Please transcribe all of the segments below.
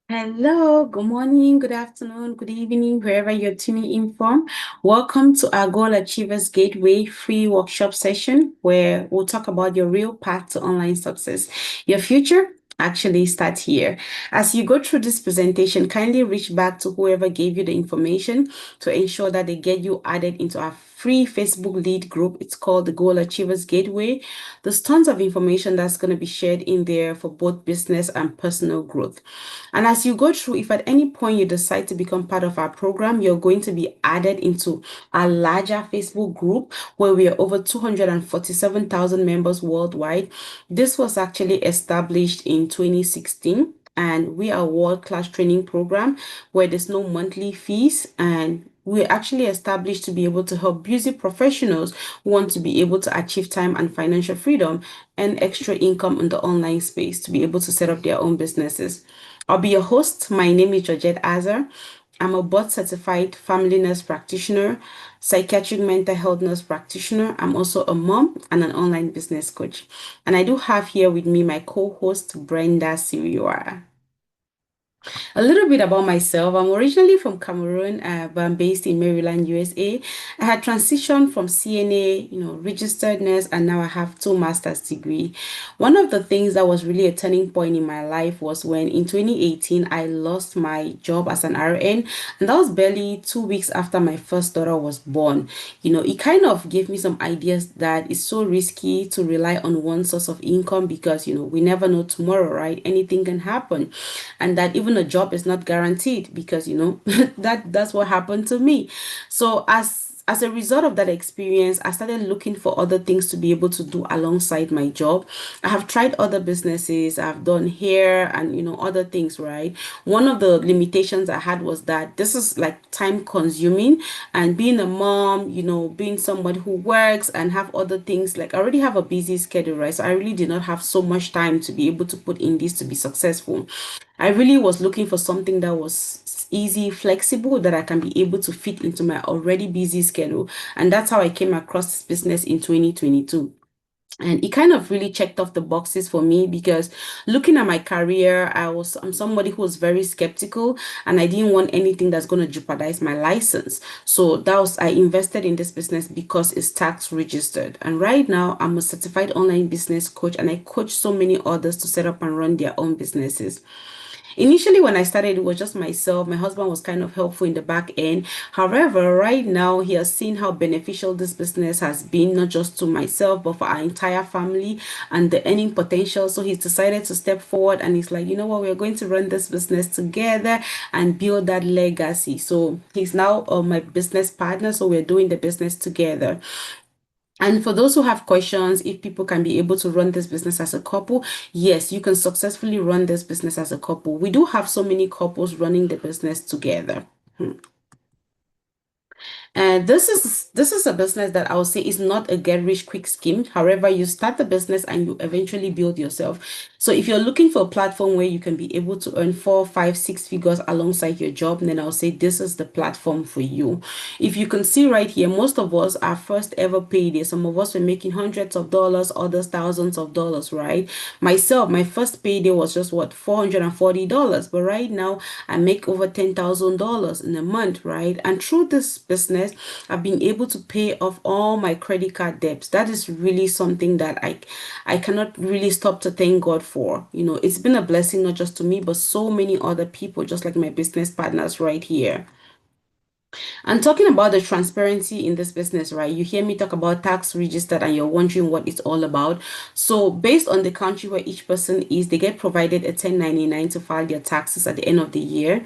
Hello, good morning, good afternoon, good evening, wherever you're tuning in from. Welcome to our Goal Achievers Gateway free workshop session where we'll talk about your real path to online success. Your future actually starts here. As you go through this presentation, kindly reach back to whoever gave you the information to ensure that they get you added into our free Facebook lead group. It's called the Goal Achievers Gateway. There's tons of information that's going to be shared in there for both business and personal growth. And as you go through, if at any point you decide to become part of our program, you're going to be added into a larger Facebook group where we are over 247,000 members worldwide. This was actually established in 2016. And we are a world-class training program where there's no monthly fees, and we're actually established to be able to help busy professionals who want to be able to achieve time and financial freedom and extra income in the online space to be able to set up their own businesses. I'll be your host. My name is Georgette Azar. I'm a board certified family nurse practitioner, psychiatric mental health nurse practitioner. I'm also a mom and an online business coach. And I do have here with me my co-host, Brenda Siriora. A little bit about myself. I'm originally from Cameroon, but I'm based in Maryland, USA. I had transitioned from CNA, registered nurse, and now I have two master's degree. One of the things that was really a turning point in my life was when in 2018 I lost my job as an RN, and that was barely 2 weeks after my first daughter was born. It kind of gave me some ideas that it's so risky to rely on one source of income because we never know tomorrow, right? Anything can happen, and that even a job is not guaranteed because that's what happened to me. So as a result of that experience, I started looking for other things to be able to do alongside my job. I have tried other businesses, I've done hair and other things, right? One of the limitations I had was that this is like time consuming, and being a mom, being somebody who works and have other things, like I already have a busy schedule, right? So I really did not have so much time to be able to put in this to be successful. I really was looking for something that was easy, flexible, that I can be able to fit into my already busy schedule. And that's how I came across this business in 2022. And it kind of really checked off the boxes for me because looking at my career, I'm somebody who was very skeptical, and I didn't want anything that's going to jeopardize my license. So I invested in this business because it's tax registered. And right now I'm a certified online business coach, and I coach so many others to set up and run their own businesses. Initially, when I started, it was just myself. My husband was kind of helpful in the back end. However, right now, he has seen how beneficial this business has been, not just to myself, but for our entire family and the earning potential. So he's decided to step forward, and he's like, you know what, we're going to run this business together and build that legacy. So he's now my business partner. So we're doing the business together. And for those who have questions, if people can be able to run this business as a couple, yes, you can successfully run this business as a couple. We do have so many couples running the business together. And this is a business that I would say is not a get rich quick scheme. However, you start the business and you eventually build yourself. So if you're looking for a platform where you can be able to earn 4, 5, 6 figures alongside your job, then I'll say this is the platform for you. If you can see right here, most of us are first ever payday. Some of us were making hundreds of dollars, others thousands of dollars, right? Myself, my first payday was just what, $440. But right now I make over $10,000 in a month, right? And through this business, I've been able to pay off all my credit card debts. That is really something that I cannot really stop to thank God for. It's been a blessing not just to me, but so many other people, just like my business partners right here. And talking about the transparency in this business, right? You hear me talk about tax registered and you're wondering what it's all about. So based on the country where each person is, they get provided a 1099 to file their taxes at the end of the year.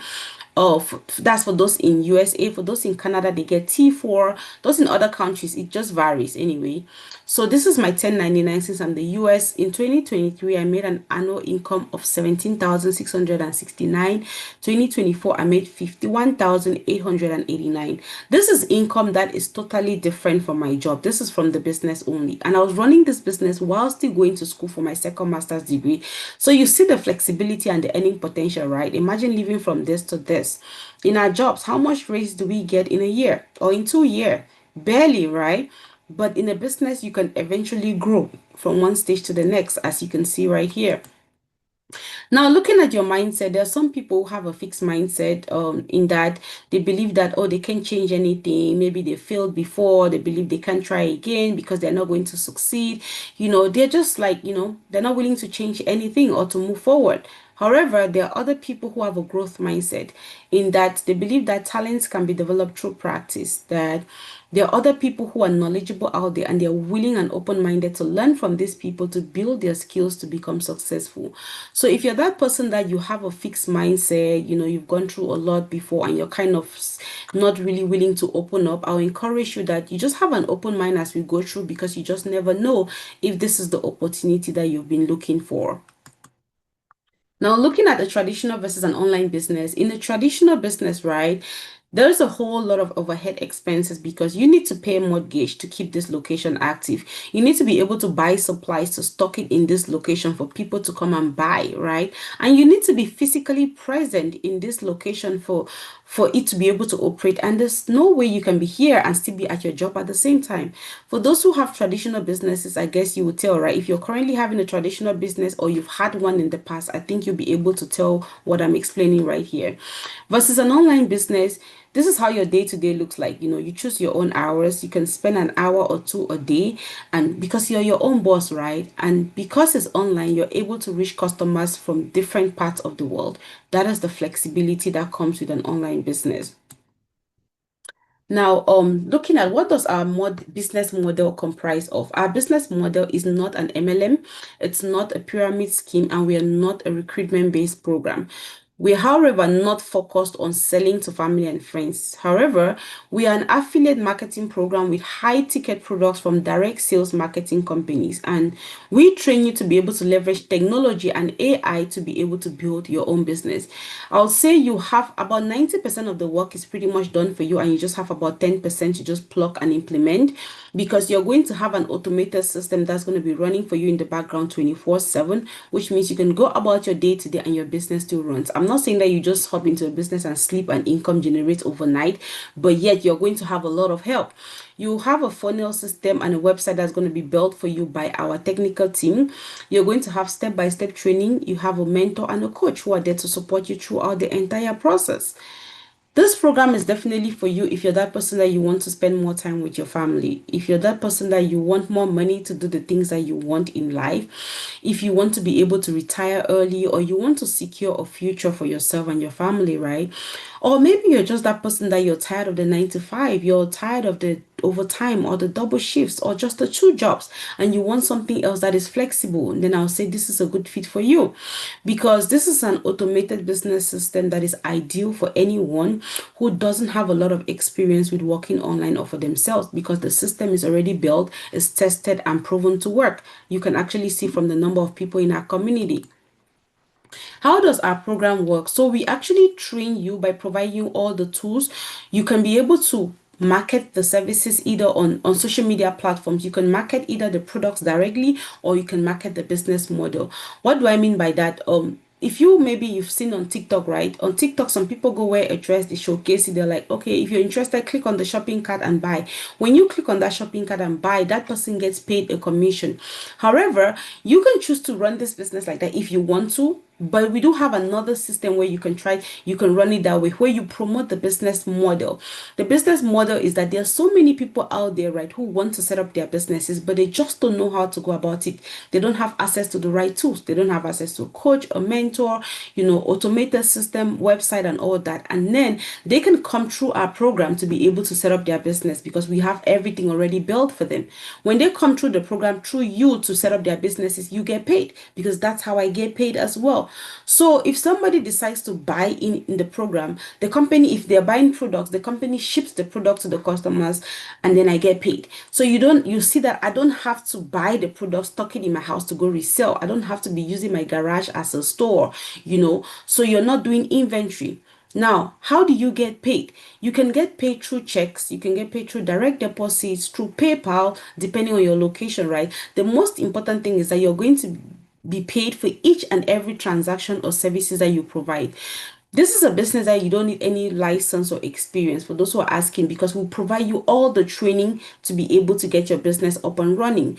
Oh, that's for those in USA. For those in Canada, they get T4. Those in other countries, it just varies anyway. So this is my 1099 since I'm the US. In 2023, I made an annual income of 17,669. 2024, I made 51,889. This is income that is totally different from my job. This is from the business only. And I was running this business while still going to school for my second master's degree. So you see the flexibility and the earning potential, right? Imagine living from this to this. In our jobs, how much raise do we get in a year or in 2 years? Barely, right? But in a business, you can eventually grow from one stage to the next, as you can see right here. Now, looking at your mindset, there are some people who have a fixed mindset in that they believe that, oh, they can't change anything. Maybe they failed before, they believe they can't try again because they're not going to succeed. They're just like, they're not willing to change anything or to move forward. However, there are other people who have a growth mindset in that they believe that talents can be developed through practice, that there are other people who are knowledgeable out there and they're willing and open-minded to learn from these people to build their skills to become successful. So if you're that person that you have a fixed mindset, you've gone through a lot before and you're kind of not really willing to open up, I'll encourage you that you just have an open mind as we go through because you just never know if this is the opportunity that you've been looking for. Now, looking at the traditional versus an online business, in a traditional business, right, there's a whole lot of overhead expenses because you need to pay mortgage to keep this location active. You need to be able to buy supplies to stock it in this location for people to come and buy, right? And you need to be physically present in this location for it to be able to operate. And there's no way you can be here and still be at your job at the same time. For those who have traditional businesses, I guess you would tell, right? If you're currently having a traditional business or you've had one in the past, I think you'll be able to tell what I'm explaining right here. Versus an online business, this is how your day to day looks like. You choose your own hours. You can spend an hour or two a day. And because you're your own boss, right? And because it's online, you're able to reach customers from different parts of the world. That is the flexibility that comes with an online business. Now, looking at what does our business model comprise of? Our business model is not an MLM, it's not a pyramid scheme, and we are not a recruitment-based program. We are, however, not focused on selling to family and friends. However, we are an affiliate marketing program with high ticket products from direct sales marketing companies. And we train you to be able to leverage technology and AI to be able to build your own business. I'll say you have about 90% of the work is pretty much done for you, and you just have about 10% to just plug and implement because you're going to have an automated system that's going to be running for you in the background 24/7, which means you can go about your day to day and your business still runs. I'm not saying that you just hop into a business and sleep and income generates overnight, but yet you're going to have a lot of help. You have a funnel system and a website that's going to be built for you by our technical team. You're going to have step-by-step training. You have a mentor and a coach who are there to support you throughout the entire process. This program is definitely for you if you're that person that you want to spend more time with your family. If you're that person that you want more money to do the things that you want in life. If you want to be able to retire early or you want to secure a future for yourself and your family, right? Or maybe you're just that person that you're tired of the 9 to 5, you're tired of the overtime or the double shifts or just the two jobs and you want something else that is flexible, then I'll say this is a good fit for you because this is an automated business system that is ideal for anyone who doesn't have a lot of experience with working online or for themselves because the system is already built, is tested and proven to work. You can actually see from the number of people in our community. How does our program work? So we actually train you by providing you all the tools. You can be able to market the services either on social media platforms. You can market either the products directly or you can market the business model. What do I mean by that? If you maybe you've seen on TikTok, right? On TikTok, some people go wear a dress, they showcase it. They're like, okay, if you're interested, click on the shopping cart and buy. When you click on that shopping cart and buy, that person gets paid a commission. However, you can choose to run this business like that if you want to. But we do have another system where you can run it that way, where you promote the business model. The business model is that there are so many people out there, right, who want to set up their businesses, but they just don't know how to go about it. They don't have access to the right tools. They don't have access to a coach, a mentor, automated system, website, and all that. And then they can come through our program to be able to set up their business because we have everything already built for them. When they come through the program through you to set up their businesses, you get paid because that's how I get paid as well. So if somebody decides to buy in the program, the company, if they're buying products, the company ships the product to the customers and then I get paid. So you see that I don't have to buy the product, stock it in my house to go resell. I don't have to be using my garage as a store. So you're not doing inventory. Now, how do you get paid? You can get paid through checks, you can get paid through direct deposits, through PayPal, depending on your location, right? The most important thing is that you're going to be paid for each and every transaction or services that you provide. This is a business that you don't need any license or experience for those who are asking, because we'll provide you all the training to be able to get your business up and running.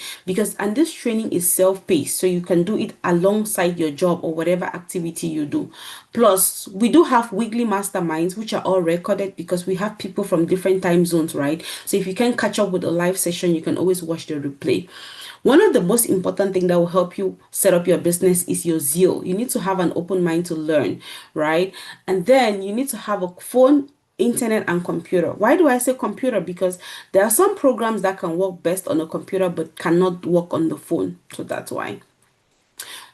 And this training is self-paced, so you can do it alongside your job or whatever activity you do. Plus, we do have weekly masterminds, which are all recorded because we have people from different time zones, right? So if you can catch up with a live session, you can always watch the replay. One of the most important thing that will help you set up your business is your zeal. You need to have an open mind to learn, right? And then you need to have a phone, internet, and computer. Why do I say computer? Because there are some programs that can work best on a computer but cannot work on the phone. So that's why.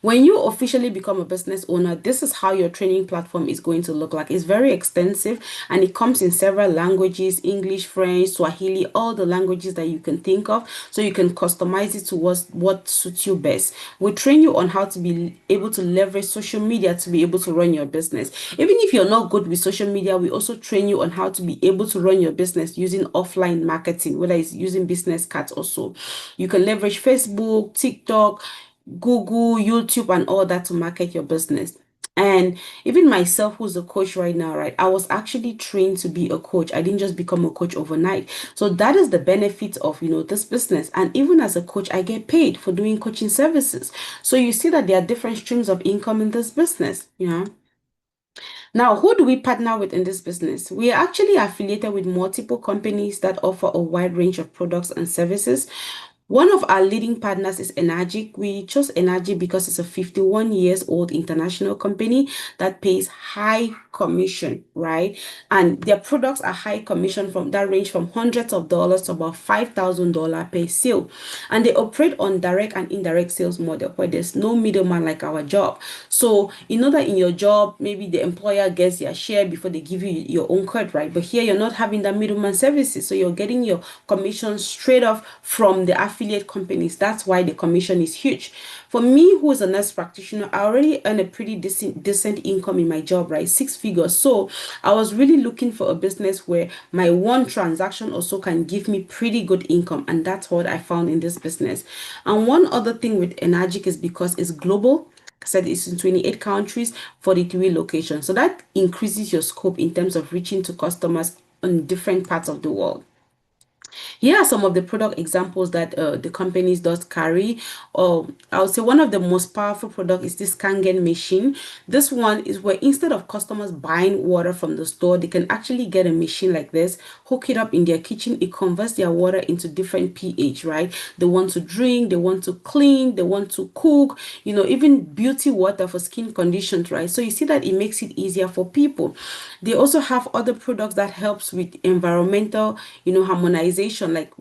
When you officially become a business owner, this is how your training platform is going to look like. It's very extensive and it comes in several languages: English, French, Swahili, all the languages that you can think of. So you can customize it to what suits you best. We train you on how to be able to leverage social media to be able to run your business. Even if you're not good with social media, we also train you on how to be able to run your business using offline marketing, whether it's using business cards or so. You can leverage Facebook, TikTok, Google, YouTube, and all that to market your business. And even myself, who's a coach right now, right? I was actually trained to be a coach. I didn't just become a coach overnight. So that is the benefit of, this business. And even as a coach, I get paid for doing coaching services. So you see that there are different streams of income in this business. Now, who do we partner with in this business? We are actually affiliated with multiple companies that offer a wide range of products and services. One of our leading partners is Enagic. We chose Enagic because it's a 51 years old international company that pays high commission, right? And their products are high commission from that range from hundreds of dollars to about $5,000 per sale. And they operate on direct and indirect sales model where there's no middleman like our job. So you know that in your job, maybe the employer gets their share before they give you your own cut, right? But here you're not having that middleman services. So you're getting your commission straight off from the affiliate companies. That's why the commission is huge. For me, who is a nurse practitioner, I already earn a pretty decent income in my job, right? Six figures. So I was really looking for a business where my one transaction also can give me pretty good income. And that's what I found in this business. And one other thing with Enagic is because it's global. I said it's in 28 countries, 43 locations. So that increases your scope in terms of reaching to customers in different parts of the world. Here are some of the product examples that the companies does carry. I would say one of the most powerful product is this Kangen machine. This one is where instead of customers buying water from the store, they can actually get a machine like this, hook it up in their kitchen. It converts their water into different pH, right? They want to drink, they want to clean, they want to cook, even beauty water for skin conditions, right? So you see that it makes it easier for people. They also have other products that helps with environmental, harmonization, like,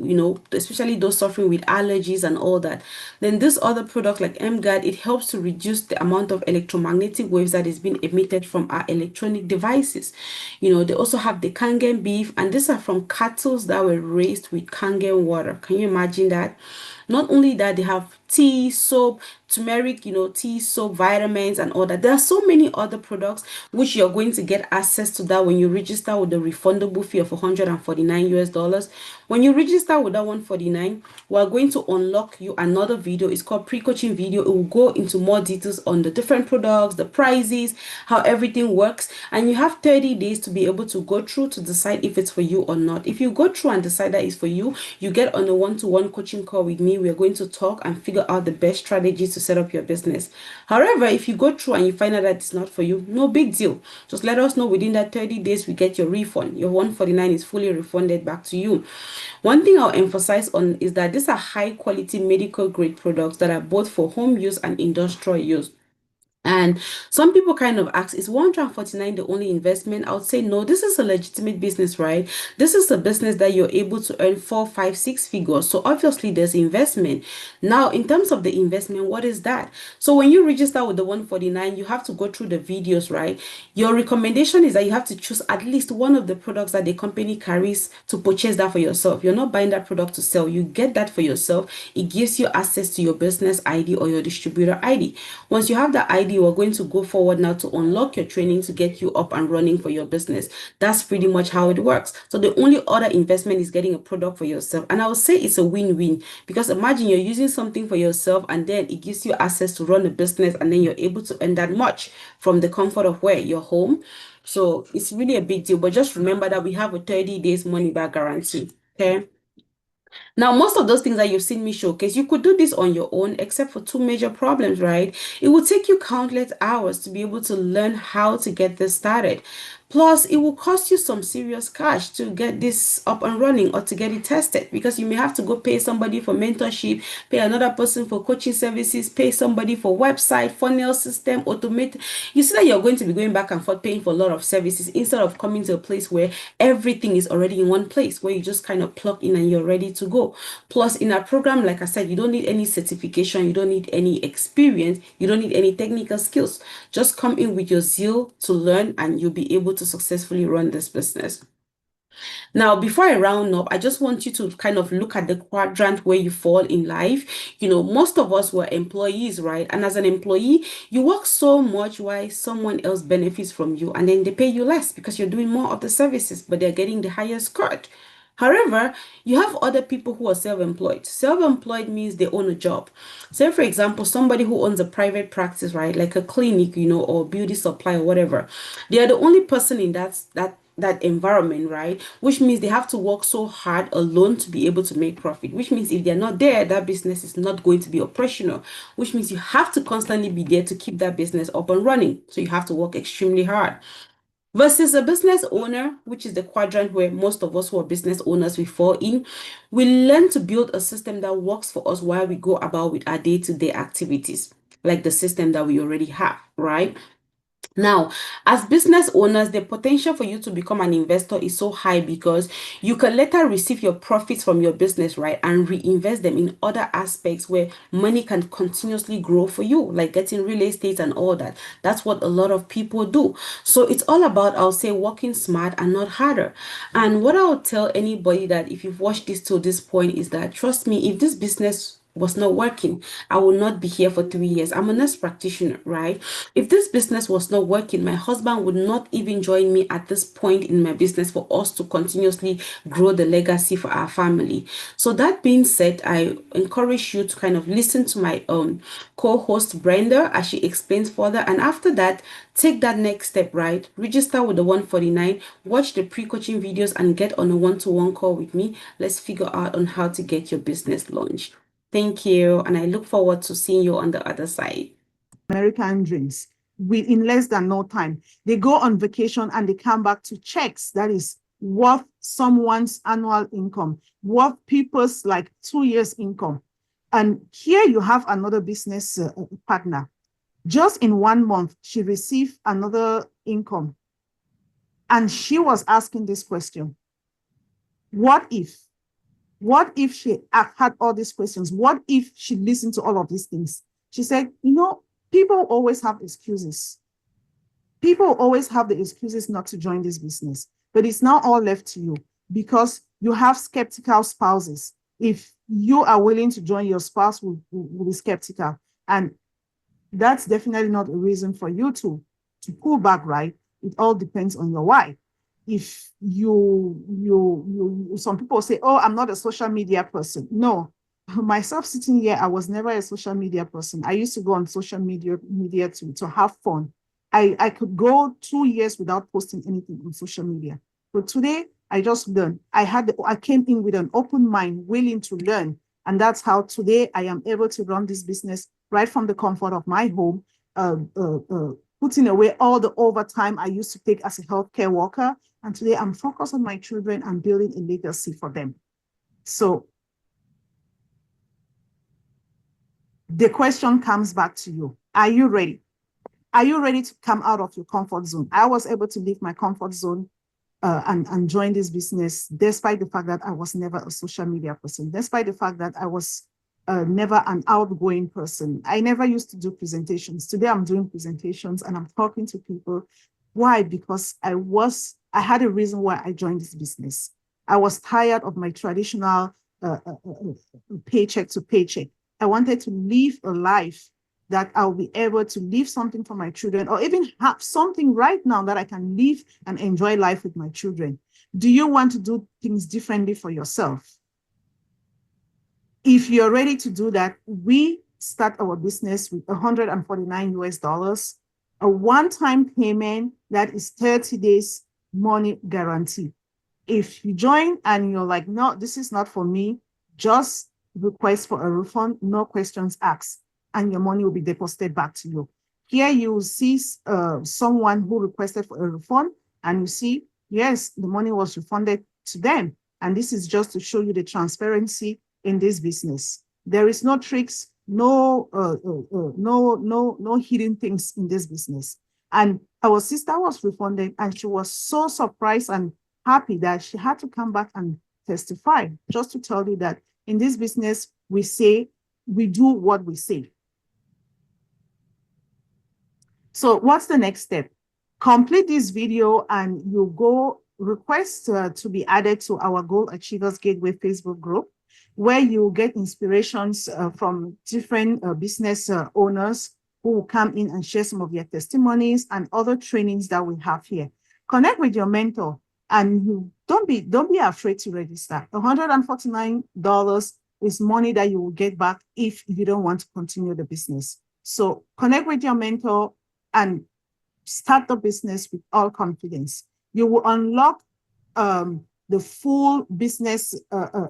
especially those suffering with allergies and all that. Then this other product like MGuard, it helps to reduce the amount of electromagnetic waves that is being emitted from our electronic devices. They also have the Kangen beef, and these are from cattle that were raised with Kangen water. Can you imagine that? Not only that, they have tea, soap, turmeric, tea, soap, vitamins, and all that. There are so many other products which you're going to get access to that when you register with the refundable fee of 149 US dollars. When you register with that 149, we're going to unlock you another video. It's called pre-coaching video. It will go into more details on the different products, the prices, how everything works, and you have 30 days to be able to go through to decide if it's for you or not. If you go through and decide that it's for you, you get on a one-to-one coaching call with me. We're going to talk and figure out the best strategies to set up your business. However, if you go through and you find out that it's not for you, no big deal. Just let us know within that 30 days, we get your refund. Your 149 is fully refunded back to you. One thing I'll emphasize on is that these are high quality medical grade products that are both for home use and industrial use. And some people kind of ask, is 149 the only investment? I would say no, this is a legitimate business, right? This is a business that you're able to earn 4, 5, 6 figures. So obviously there's investment. Now, in terms of the investment, what is that? So when you register with the 149, you have to go through the videos, right? Your recommendation is that you have to choose at least one of the products that the company carries to purchase that for yourself. You're not buying that product to sell. You get that for yourself. It gives you access to your business ID or your distributor ID. Once you have the ID, you are going to go forward now to unlock your training to get you up and running for your business. That's pretty much how it works. So the only other investment is getting a product for yourself. And I would say it's a win-win, because imagine you're using something for yourself and then it gives you access to run a business, and then you're able to earn that much from the comfort of where? Your home. So it's really a big deal. But just remember that we have a 30 days money back guarantee. Okay. Now, most of those things that you've seen me showcase, you could do this on your own, except for two major problems, right? It will take you countless hours to be able to learn how to get this started. Plus, it will cost you some serious cash to get this up and running or to get it tested, because you may have to go pay somebody for mentorship, pay another person for coaching services, pay somebody for website, funnel system, automate. You see that you're going to be going back and forth paying for a lot of services instead of coming to a place where everything is already in one place, where you just kind of plug in and you're ready to go. Plus, in our program, like I said, you don't need any certification, you don't need any experience, you don't need any technical skills. Just come in with your zeal to learn and you'll be able to successfully run this business. Now, before I round up, I just want you to kind of look at the quadrant where you fall in life. Most of us were employees, right? And as an employee, you work so much while someone else benefits from you, and then they pay you less because you're doing more of the services, but they're getting the highest cut. However, you have other people who are self-employed. Self-employed means they own a job. Say, for example, somebody who owns a private practice, right? Like a clinic, or beauty supply or whatever. They are the only person in that environment, right? Which means they have to work so hard alone to be able to make profit. Which means if they're not there, that business is not going to be operational. Which means you have to constantly be there to keep that business up and running. So you have to work extremely hard. Versus a business owner, which is the quadrant where most of us who are business owners we fall in, we learn to build a system that works for us while we go about with our day-to-day activities, like the system that we already have, right? Now, as business owners, the potential for you to become an investor is so high because you can later receive your profits from your business, right? And reinvest them in other aspects where money can continuously grow for you, like getting real estate and all that. That's what a lot of people do. So it's all about, I'll say, working smart and not harder. And what I'll tell anybody that if you've watched this to this point is that, trust me, if this business was not working, I will not be here for 3 years. I'm a nurse practitioner, right? If this business was not working, my husband would not even join me at this point in my business for us to continuously grow the legacy for our family. So that being said, I encourage you to kind of listen to my co-host Brenda as she explains further. And after that, take that next step, right? Register with the 149, watch the pre-coaching videos and get on a one-to-one call with me. Let's figure out on how to get your business launched. Thank you, and I look forward to seeing you on the other side. American dreams. In less than no time. They go on vacation and they come back to checks that is worth someone's annual income, worth people's like 2 years income. And here you have another business partner. Just in 1 month, she received another income. And she was asking this question: what if? What if she had all these questions? What if she listened to all of these things? She said, people always have excuses. People always have the excuses not to join this business, but it's now all left to you because you have skeptical spouses. If you are willing to join, your spouse will be skeptical. And that's definitely not a reason for you to pull back, right? It all depends on your why. If some people say, oh, I'm not a social media person. No, myself sitting here, I was never a social media person. I used to go on social media to have fun. I could go 2 years without posting anything on social media. But today, I just learned. I came in with an open mind, willing to learn. And that's how today I am able to run this business right from the comfort of my home, putting away all the overtime I used to take as a healthcare worker. And today I'm focused on my children and building a legacy for them. So the question comes back to you. Are you ready? Are you ready to come out of your comfort zone? I was able to leave my comfort zone and join this business, despite the fact that I was never a social media person, despite the fact that I was never an outgoing person. I never used to do presentations. Today I'm doing presentations and I'm talking to people. Why? Because I had a reason why I joined this business. I was tired of my traditional paycheck to paycheck. I wanted to live a life that I'll be able to leave something for my children, or even have something right now that I can live and enjoy life with my children? Do you want to do things differently for yourself? If you're ready to do that, we start our business with $149, a one-time payment that is 30 days money guarantee. If you join and you're like, no, this is not for me, just request for a refund, no questions asked, and your money will be deposited back to you. Here you will see someone who requested for a refund, and you see, yes, the money was refunded to them. And this is just to show you the transparency in this business. There is no tricks, no hidden things in this business. And our sister was refunded, and she was so surprised and happy that she had to come back and testify, just to tell you that in this business, we do what we say. So what's the next step? Complete this video and you go request to be added to our Goal Achievers Gateway Facebook group, where you get inspirations from different business owners who will come in and share some of their testimonies and other trainings that we have here. Connect with your mentor, and you don't be afraid to register. $149 is money that you will get back if you don't want to continue the business. So connect with your mentor and start the business with all confidence. You will unlock the full business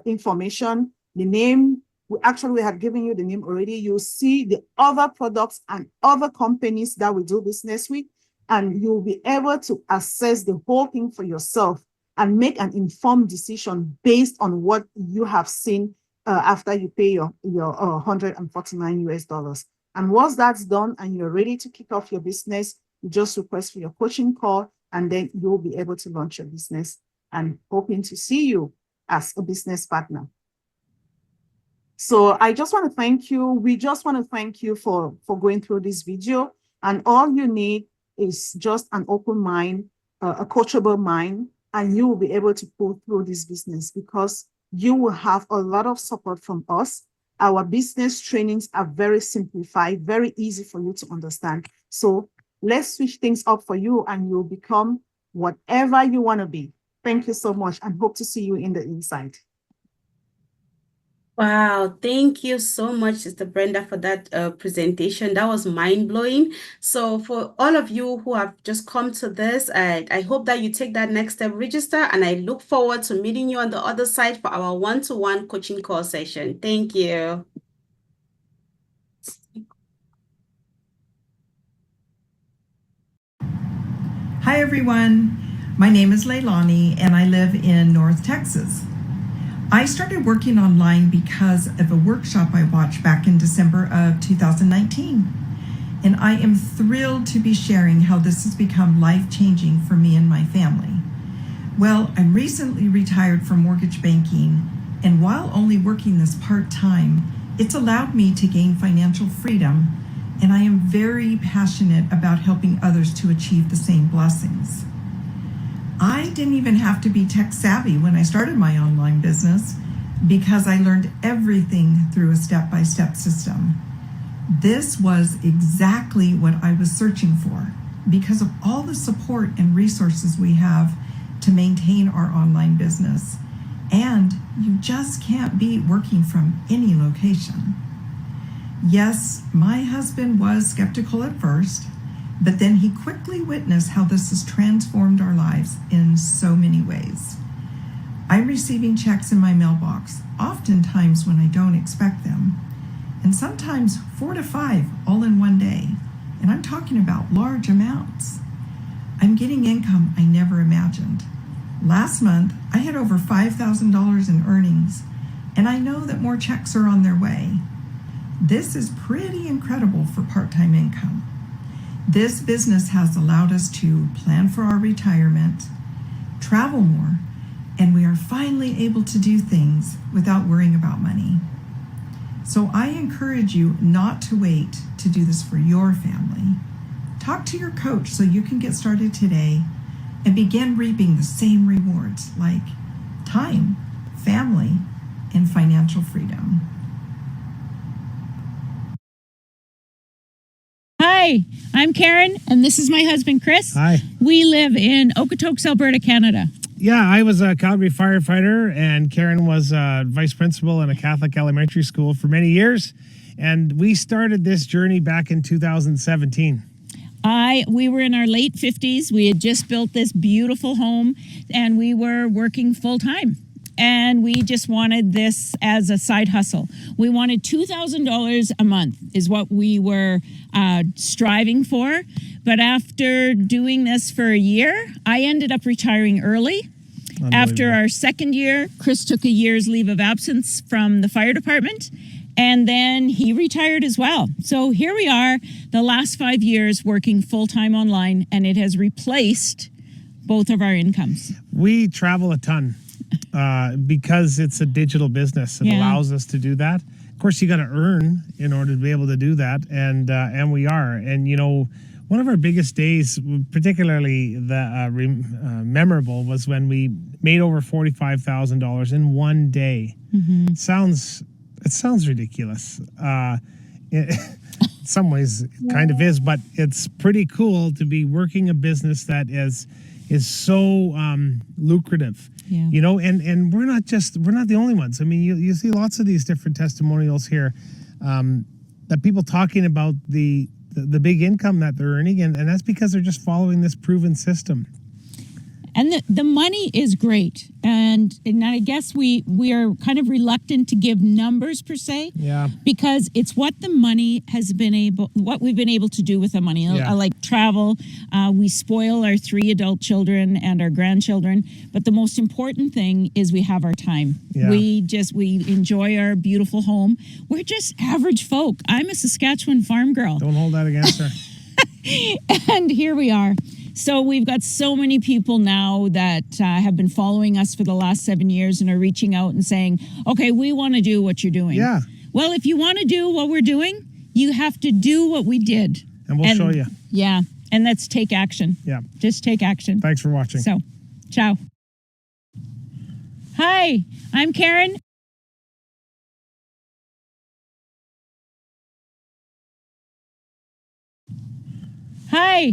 information, the name. We have given you the name already. You'll see the other products and other companies that we do business with, and you'll be able to assess the whole thing for yourself and make an informed decision based on what you have seen after you pay your $149. And once that's done and you're ready to kick off your business, you just request for your coaching call, and then you'll be able to launch your business, and hoping to see you as a business partner. So I just want to thank you. We just want to thank you for going through this video. And all you need is just an open mind, a coachable mind, and you will be able to pull through this business because you will have a lot of support from us. Our business trainings are very simplified, very easy for you to understand. So let's switch things up for you and you'll become whatever you want to be. Thank you so much and hope to see you in the inside. Wow, thank you so much, Sister Brenda, for that presentation. That was mind-blowing. So for all of you who have just come to this, I hope that you take that next step, register, and I look forward to meeting you on the other side for our one-to-one coaching call session. Thank you. Hi, everyone. My name is Leilani, and I live in North Texas. I started working online because of a workshop I watched back in December of 2019. And I am thrilled to be sharing how this has become life-changing for me and my family. Well, I'm recently retired from mortgage banking, and while only working this part-time, it's allowed me to gain financial freedom, and I am very passionate about helping others to achieve the same blessings. I didn't even have to be tech savvy when I started my online business because I learned everything through a step-by-step system. This was exactly what I was searching for because of all the support and resources we have to maintain our online business. And you just can't beat working from any location. Yes, my husband was skeptical at first, but then he quickly witnessed how this has transformed our lives in so many ways. I'm receiving checks in my mailbox, oftentimes when I don't expect them, and sometimes 4 to 5 all in one day. And I'm talking about large amounts. I'm getting income I never imagined. Last month, I had over $5,000 in earnings, and I know that more checks are on their way. This is pretty incredible for part-time income. This business has allowed us to plan for our retirement, travel more, and we are finally able to do things without worrying about money. So I encourage you not to wait to do this for your family. Talk to your coach so you can get started today and begin reaping the same rewards like time, family, and financial freedom. Hi, I'm Karen, and this is my husband, Chris. Hi. We live in Okotoks, Alberta, Canada. Yeah, I was a Calgary firefighter, and Karen was vice principal in a Catholic elementary school for many years. And we started this journey back in 2017. We were in our late 50s. We had just built this beautiful home, and we were working full time. And we just wanted this as a side hustle. We wanted $2,000 a month is what we were striving for. But after doing this for a year, I ended up retiring early. After our second year, Chris took a year's leave of absence from the fire department, and then he retired as well. So here we are, the last 5 years working full-time online, and it has replaced both of our incomes. We travel a ton because it's a digital business. It allows us to do that. Of course, you got to earn in order to be able to do that, and we are. And you know, one of our biggest days, particularly memorable, was when we made over $45,000 in one day. It sounds ridiculous. In some ways, it kind of is, but it's pretty cool to be working a business that is so lucrative. Yeah. You know, and we're not the only ones. I mean, you see lots of these different testimonials here that people talking about the big income that they're earning, and that's because they're just following this proven system. And the money is great. And I guess we are kind of reluctant to give numbers per se. Yeah. Because it's what the money what we've been able to do with the money. Yeah. Like travel, we spoil our 3 adult children and our grandchildren. But the most important thing is we have our time. Yeah. We enjoy our beautiful home. We're just average folk. I'm a Saskatchewan farm girl. Don't hold that against her. And here we are. So we've got so many people now that have been following us for the last 7 years and are reaching out and saying, okay, we want to do what you're doing. Yeah. Well, if you want to do what we're doing, you have to do what we did. And we'll show you. Yeah. And that's take action. Yeah. Just take action. Thanks for watching. So, ciao. Hi, I'm Karen. Hi.